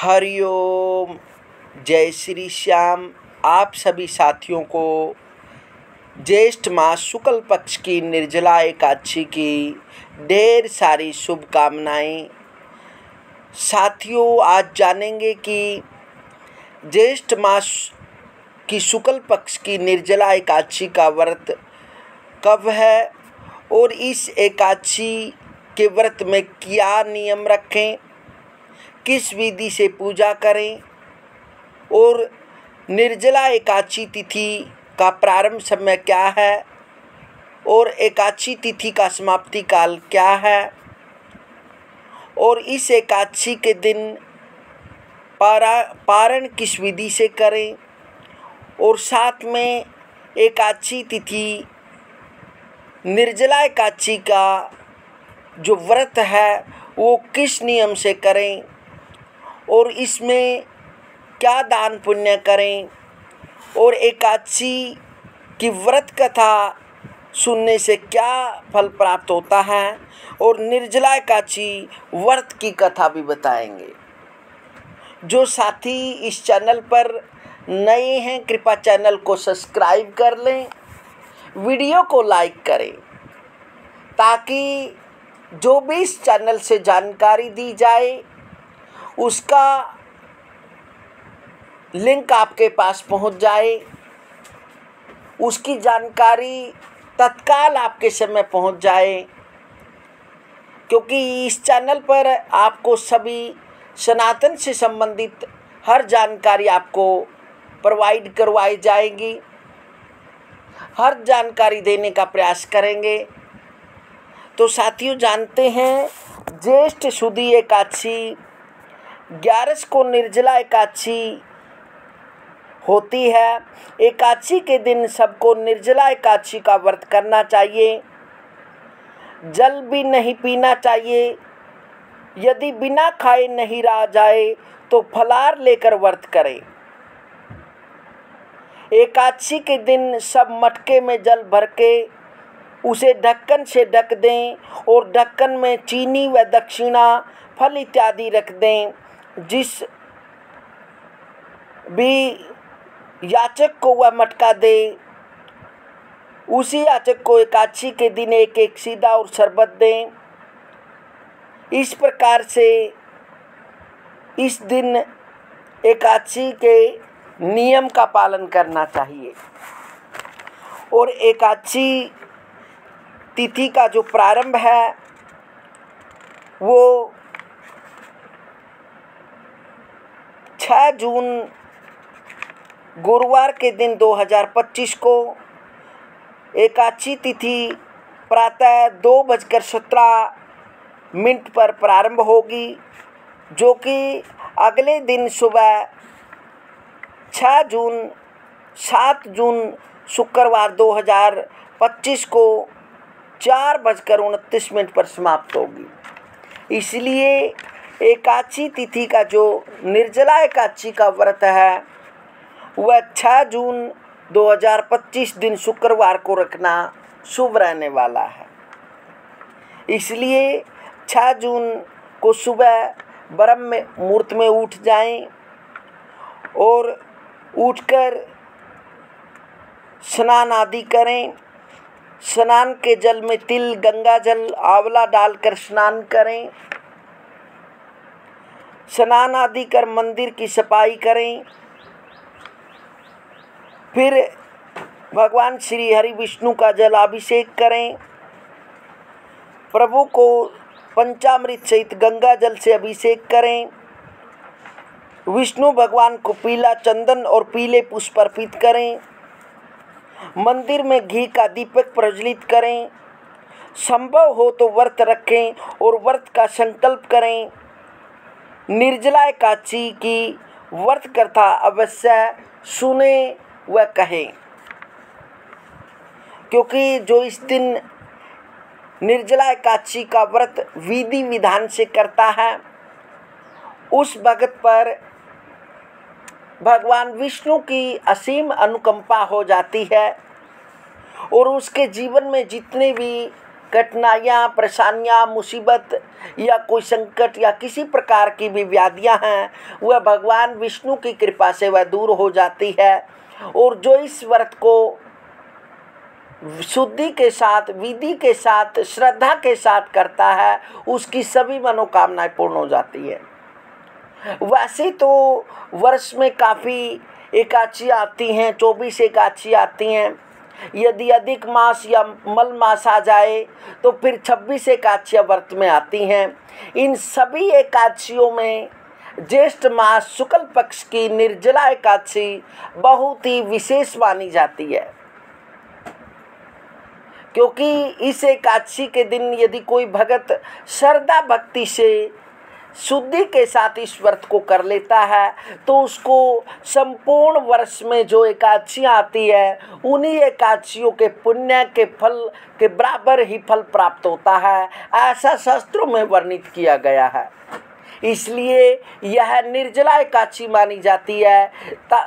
हरिओम। जय श्री श्याम। आप सभी साथियों को ज्येष्ठ मास शुक्ल पक्ष की निर्जला एकादशी की ढेर सारी शुभकामनाएं। साथियों, आज जानेंगे कि ज्येष्ठ मास की शुक्ल पक्ष की निर्जला एकादशी का व्रत कब है और इस एकादशी के व्रत में क्या नियम रखें, किस विधि से पूजा करें और निर्जला एकादशी तिथि का प्रारंभ समय क्या है और एकादशी तिथि का समाप्ति काल क्या है और इस एकादशी के दिन पारण किस विधि से करें और साथ में एकादशी तिथि निर्जला एकादशी का जो व्रत है वो किस नियम से करें और इसमें क्या दान पुण्य करें और एकादशी की व्रत कथा सुनने से क्या फल प्राप्त होता है और निर्जला एकादशी व्रत की कथा भी बताएंगे। जो साथी इस चैनल पर नए हैं कृपया चैनल को सब्सक्राइब कर लें, वीडियो को लाइक करें ताकि जो भी इस चैनल से जानकारी दी जाए उसका लिंक आपके पास पहुंच जाए, उसकी जानकारी तत्काल आपके समय पहुंच जाए, क्योंकि इस चैनल पर आपको सभी सनातन से संबंधित हर जानकारी आपको प्रोवाइड करवाई जाएगी। हर जानकारी देने का प्रयास करेंगे। तो साथियों, जानते हैं ज्येष्ठ शुद्धि एकादशी 11 को निर्जला एकादशी होती है। एकादशी के दिन सबको निर्जला एकादशी का व्रत करना चाहिए। जल भी नहीं पीना चाहिए। यदि बिना खाए नहीं रहा जाए तो फलाहार लेकर व्रत करें। एकादशी के दिन सब मटके में जल भर के उसे ढक्कन से ढक दें और ढक्कन में चीनी व दक्षिणा फल इत्यादि रख दें। जिस भी याचक को वह मटका दे उसी याचक को एकादशी के दिन एक एक सीधा और शरबत दें। इस प्रकार से इस दिन एकादशी के नियम का पालन करना चाहिए। और एकादशी तिथि का जो प्रारंभ है वो 6 जून गुरुवार के दिन 2025 को एकादशी तिथि प्रातः 2:17 पर प्रारंभ होगी, जो कि अगले दिन सुबह 7 जून शुक्रवार 2025 को 4:29 पर समाप्त होगी। इसलिए एकादशी तिथि का जो निर्जला एकादशी का व्रत है वह 6 जून 2025 दिन शुक्रवार को रखना शुभ रहने वाला है। इसलिए 6 जून को सुबह ब्रह्म मुहूर्त में उठ जाएं और उठकर स्नान आदि करें। स्नान के जल में तिल, गंगा जल, आंवला डालकर स्नान करें। स्नान आदि कर मंदिर की सफाई करें। फिर भगवान श्री हरि विष्णु का जलाभिषेक करें। प्रभु को पंचामृत सहित गंगा जल से अभिषेक करें। विष्णु भगवान को पीला चंदन और पीले पुष्प अर्पित करें। मंदिर में घी का दीपक प्रज्वलित करें। संभव हो तो व्रत रखें और व्रत का संकल्प करें। निर्जला एकादशी की व्रत कथा अवश्य सुने व कहें, क्योंकि जो इस दिन निर्जला एकादशी का व्रत विधि विधान से करता है उस भक्त पर भगवान विष्णु की असीम अनुकंपा हो जाती है और उसके जीवन में जितने भी कठिनाइयाँ, परेशानियाँ, मुसीबत या कोई संकट या किसी प्रकार की भी व्याधियाँ हैं, वह भगवान विष्णु की कृपा से वह दूर हो जाती है। और जो इस व्रत को शुद्धि के साथ, विधि के साथ, श्रद्धा के साथ करता है, उसकी सभी मनोकामनाएं पूर्ण हो जाती है। वैसे तो वर्ष में काफ़ी एकादशी आती हैं, 24 एकादशी आती हैं। यदि अधिक मास या मल मास आ जाए तो फिर 26 एकादशियाँ व्रत में आती हैं। इन सभी एकादशियों में ज्येष्ठ मास शुक्ल पक्ष की निर्जला एकादशी बहुत ही विशेष मानी जाती है, क्योंकि इस एकादशी के दिन यदि कोई भगत श्रद्धा भक्ति से शुद्धि के साथ इस व्रत को कर लेता है तो उसको संपूर्ण वर्ष में जो एकादशियाँ आती है उन्हीं एकादशियों के पुण्य के फल के बराबर ही फल प्राप्त होता है, ऐसा शास्त्रों में वर्णित किया गया है। इसलिए यह निर्जला एकादशी मानी जाती है।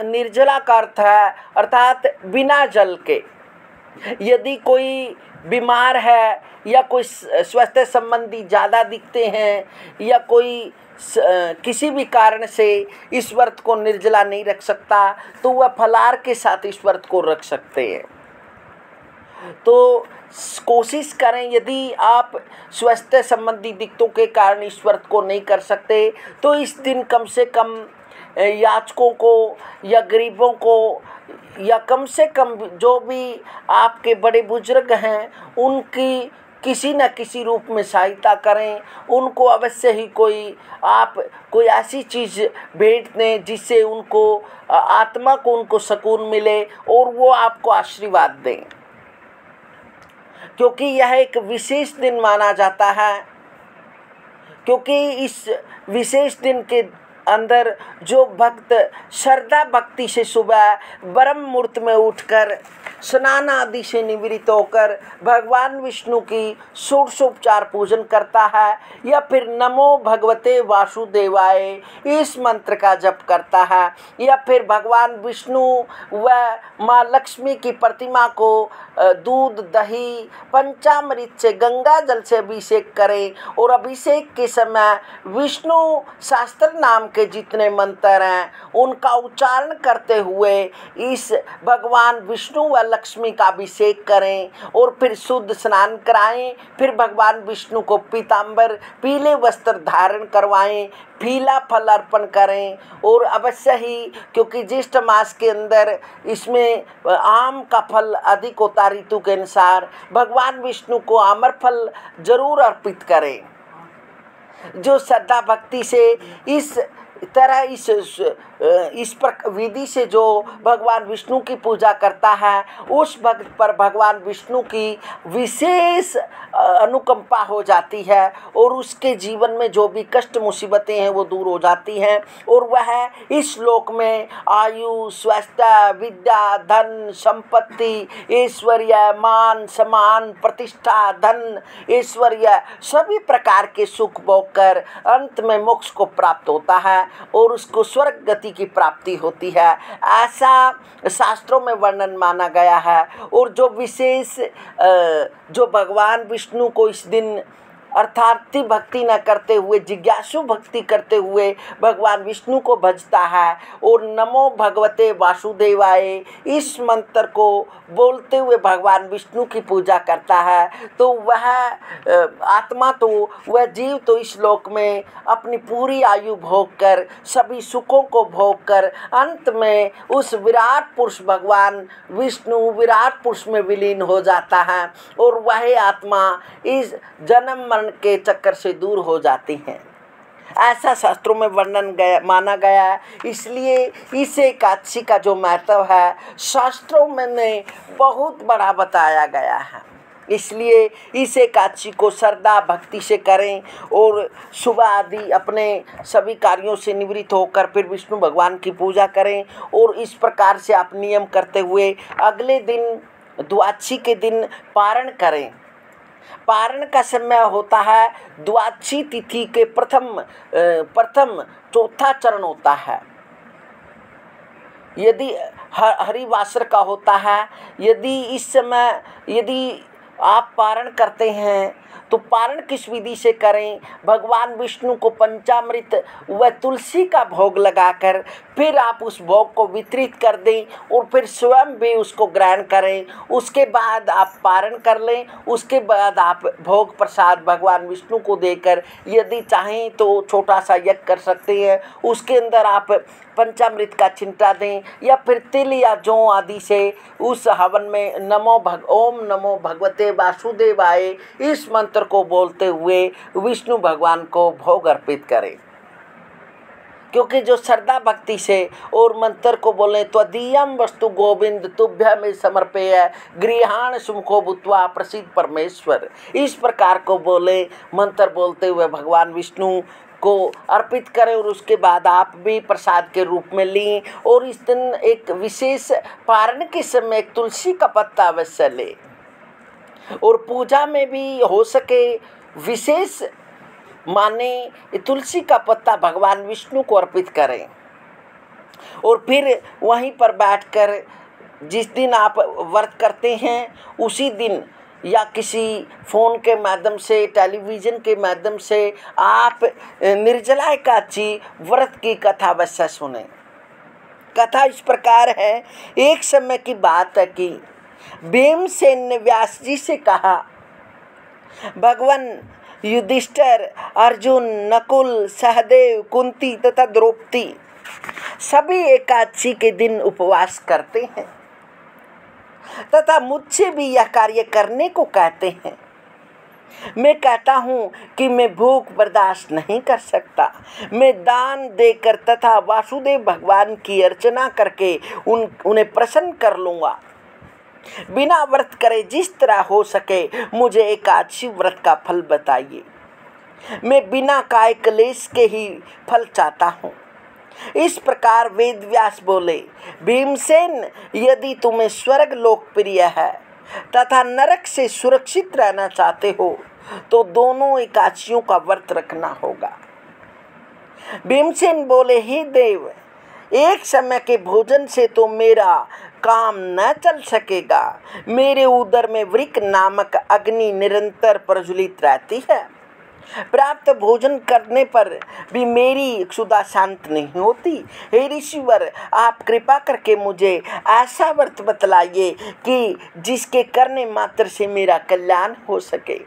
निर्जला का अर्थ है अर्थात बिना जल के। यदि कोई बीमार है या कोई स्वास्थ्य संबंधी ज़्यादा दिखते हैं या कोई किसी भी कारण से इस व्रत को निर्जला नहीं रख सकता तो वह फलाहार के साथ इस व्रत को रख सकते हैं। तो कोशिश करें, यदि आप स्वास्थ्य संबंधी दिक्कतों के कारण इस व्रत को नहीं कर सकते तो इस दिन कम से कम याचकों को या गरीबों को या कम से कम जो भी आपके बड़े बुजुर्ग हैं उनकी किसी न किसी रूप में सहायता करें। उनको अवश्य ही कोई ऐसी चीज़ भेंट दें जिससे उनको आत्मा को उनको सुकून मिले और वो आपको आशीर्वाद दें, क्योंकि यह एक विशेष दिन माना जाता है। क्योंकि इस विशेष दिन के अंदर जो भक्त श्रद्धा भक्ति से सुबह ब्रह्म मुहूर्त में उठकर स्नान आदि से निवृत्त होकर भगवान विष्णु की षोडशोपचार पूजन करता है या फिर नमो भगवते वासुदेवाय इस मंत्र का जप करता है या फिर भगवान विष्णु व माँ लक्ष्मी की प्रतिमा को दूध, दही, पंचामृत से, गंगा जल से अभिषेक करें और अभिषेक के समय विष्णु शास्त्र नाम के जितने मंत्र हैं उनका उच्चारण करते हुए इस भगवान विष्णु व लक्ष्मी का अभिषेक करें और फिर शुद्ध स्नान कराएं। फिर भगवान विष्णु को पीतांबर पीले वस्त्र धारण करवाएं, पीला फल अर्पण करें और अवश्य ही, क्योंकि ज्येष्ठ मास के अंदर इसमें आम का फल अधिक होता ऋतु के अनुसार, भगवान विष्णु को आम्र फल जरूर अर्पित करें। जो श्रद्धा भक्ति से इस तरह इस विधि से जो भगवान विष्णु की पूजा करता है उस भक्त पर भगवान विष्णु की विशेष अनुकंपा हो जाती है और उसके जीवन में जो भी कष्ट मुसीबतें हैं वो दूर हो जाती हैं और वह इस लोक में आयु, स्वास्थ्य, विद्या, धन, संपत्ति, ऐश्वर्य, मान, सम्मान, प्रतिष्ठा, धन, ऐश्वर्य सभी प्रकार के सुख भोग कर अंत में मोक्ष को प्राप्त होता है और उसको स्वर्ग गति की प्राप्ति होती है, ऐसा शास्त्रों में वर्णन माना गया है। और जो विशेष जो भगवान विष्णु को इस दिन अर्थार्थी भक्ति न करते हुए जिज्ञासु भक्ति करते हुए भगवान विष्णु को भजता है और नमो भगवते वासुदेवाय इस मंत्र को बोलते हुए भगवान विष्णु की पूजा करता है तो वह आत्मा तो वह जीव तो इस लोक में अपनी पूरी आयु भोग कर सभी सुखों को भोग कर अंत में उस विराट पुरुष भगवान विष्णु विराट पुरुष में विलीन हो जाता है और वह आत्मा इस जन्म मरण के चक्कर से दूर हो जाती हैं, ऐसा शास्त्रों में वर्णन माना गया है। इसलिए इस एकादशी का जो महत्व है शास्त्रों में बहुत बड़ा बताया गया है। इसलिए इस एकादशी को श्रद्धा भक्ति से करें और सुबह आदि अपने सभी कार्यों से निवृत्त होकर फिर विष्णु भगवान की पूजा करें और इस प्रकार से आप नियम करते हुए अगले दिन द्वादशी के दिन पारण करें। पारण का समय होता है द्वादशी तिथि के प्रथम चौथा चरण होता है। यदि हरिवासर का होता है, यदि इस समय यदि आप पारण करते हैं तो पारण किस विधि से करें। भगवान विष्णु को पंचामृत व तुलसी का भोग लगाकर फिर आप उस भोग को वितरित कर दें और फिर स्वयं भी उसको ग्रहण करें। उसके बाद आप पारण कर लें। उसके बाद आप भोग प्रसाद भगवान विष्णु को देकर यदि चाहें तो छोटा सा यज्ञ कर सकते हैं। उसके अंदर आप पंचामृत का छिंटा दें या फिर तिल या जौ आदि से उस हवन में ओम नमो भगवते वासुदेवाय इस मंत्र को बोलते हुए विष्णु भगवान को भोग अर्पित करें। क्योंकि जो श्रद्धा भक्ति से और मंत्र को बोले त्वदीयम वस्तु गोविंद तुभ्यं समर्पय गृहाण सुमुखो भूत्वा प्रसीद परमेश्वर, इस प्रकार को बोले मंत्र बोलते हुए भगवान विष्णु को अर्पित करें और उसके बाद आप भी प्रसाद के रूप में लें। और इस दिन एक विशेष पारण के समय एक तुलसी का पत्ता अवश्य लें और पूजा में भी हो सके विशेष माने तुलसी का पत्ता भगवान विष्णु को अर्पित करें। और फिर वहीं पर बैठकर जिस दिन आप व्रत करते हैं उसी दिन या किसी फ़ोन के माध्यम से टेलीविज़न के माध्यम से आप निर्जला एकादशी व्रत की कथा अवश्य सुने। कथा इस प्रकार है। एक समय की बात है कि भीमसेन ने व्यास जी से कहा, भगवान युधिष्ठिर, अर्जुन, नकुल, सहदेव, कुंती तथा द्रौपदी सभी एकादशी के दिन उपवास करते हैं तथा मुझसे भी यह कार्य करने को कहते हैं। मैं कहता हूँ कि मैं भूख बर्दाश्त नहीं कर सकता। मैं दान देकर तथा वासुदेव भगवान की अर्चना करके उन्हें प्रसन्न कर लूँगा। बिना व्रत करे जिस तरह हो सके मुझे एकादशी व्रत का फल बताइए। मैं बिना काय क्लेश के ही फल चाहता हूँ। इस प्रकार वेद व्यास बोले, भीमसेन, यदि तुम्हें स्वर्ग लोकप्रिय है तथा नरक से सुरक्षित रहना चाहते हो तो दोनों एकादशियों का व्रत रखना होगा। भीमसेन बोले, हे देव, एक समय के भोजन से तो मेरा काम न चल सकेगा। मेरे उदर में वृक नामक अग्नि निरंतर प्रज्वलित रहती है। प्राप्त भोजन करने पर भी मेरी क्षुधा शांत नहीं होती। हे ऋषिवर, आप कृपा करके मुझे ऐसा व्रत बतलाइए कि जिसके करने मात्र से मेरा कल्याण हो सके।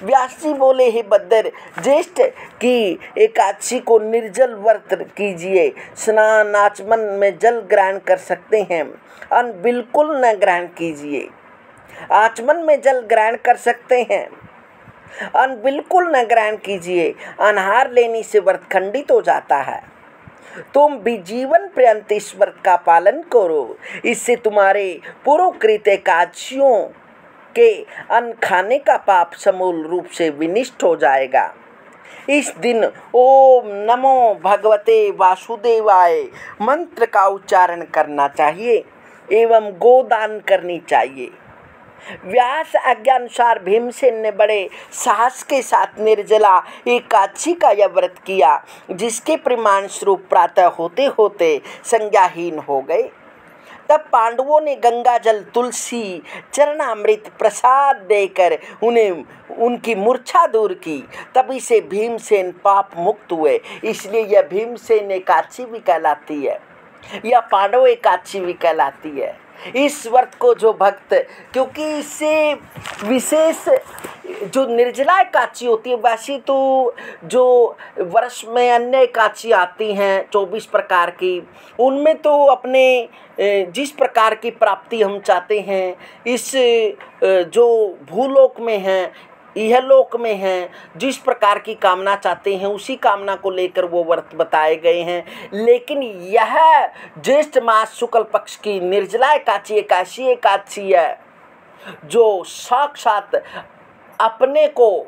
व्यास जी बोले, हे बद्र, ज्येष्ठ की एकादशी को निर्जल व्रत कीजिए। स्नान आचमन में जल ग्रहण कर सकते हैं, अन्न बिल्कुल न ग्रहण कीजिए। आचमन में जल ग्रहण कर सकते हैं, अन्न बिल्कुल न ग्रहण कीजिए। अनाहार लेने से व्रत खंडित हो जाता है। तुम भी जीवन पर्यंत इस व्रत का पालन करो। इससे तुम्हारे पूर्वकृत एकादशियों के अन्न खाने का पाप समूल रूप से विनिष्ट हो जाएगा। इस दिन ओम नमो भगवते वासुदेवाय मंत्र का उच्चारण करना चाहिए एवं गोदान करनी चाहिए। व्यास आज्ञानुसार भीमसेन ने बड़े साहस के साथ निर्जला एकादशी का यह व्रत किया, जिसके परिमाण स्वरूप प्रातः होते होते संज्ञाहीन हो गए। तब पांडवों ने गंगा जल, तुलसी, चरणामृत प्रसाद देकर उन्हें उनकी मूर्छा दूर की। तभी से भीमसेन पाप मुक्त हुए। इसलिए यह भीमसेन एकादशी भी कहलाती है, यह पांडव एकादशी भी कहलाती है। इस व्रत को जो भक्त, क्योंकि इससे विशेष जो निर्जला एकादशी होती है, वैसे तो जो वर्ष में अन्य एकादशी आती हैं 24 प्रकार की, उनमें तो अपने जिस प्रकार की प्राप्ति हम चाहते हैं, इस जो भूलोक में हैं, यह लोक में हैं, जिस प्रकार की कामना चाहते हैं उसी कामना को लेकर वो व्रत बताए गए हैं। लेकिन यह ज्येष्ठ मास शुक्ल पक्ष की निर्जला एकादशी एकादशी है जो साक्षात अपने को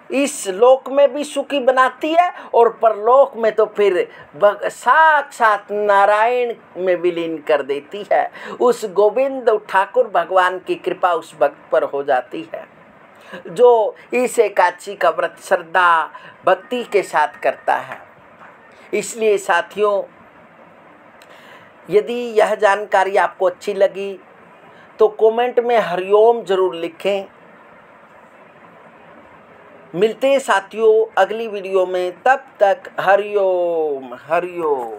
इस लोक में भी सुखी बनाती है और परलोक में तो फिर साक्षात नारायण में विलीन कर देती है। उस गोविंद ठाकुर भगवान की कृपा उस भक्त पर हो जाती है जो इस एकादशी का व्रत श्रद्धा भक्ति के साथ करता है। इसलिए साथियों, यदि यह जानकारी आपको अच्छी लगी तो कमेंट में हरिओम ज़रूर लिखें। मिलते हैं साथियों अगली वीडियो में, तब तक हरिओम हरिओम।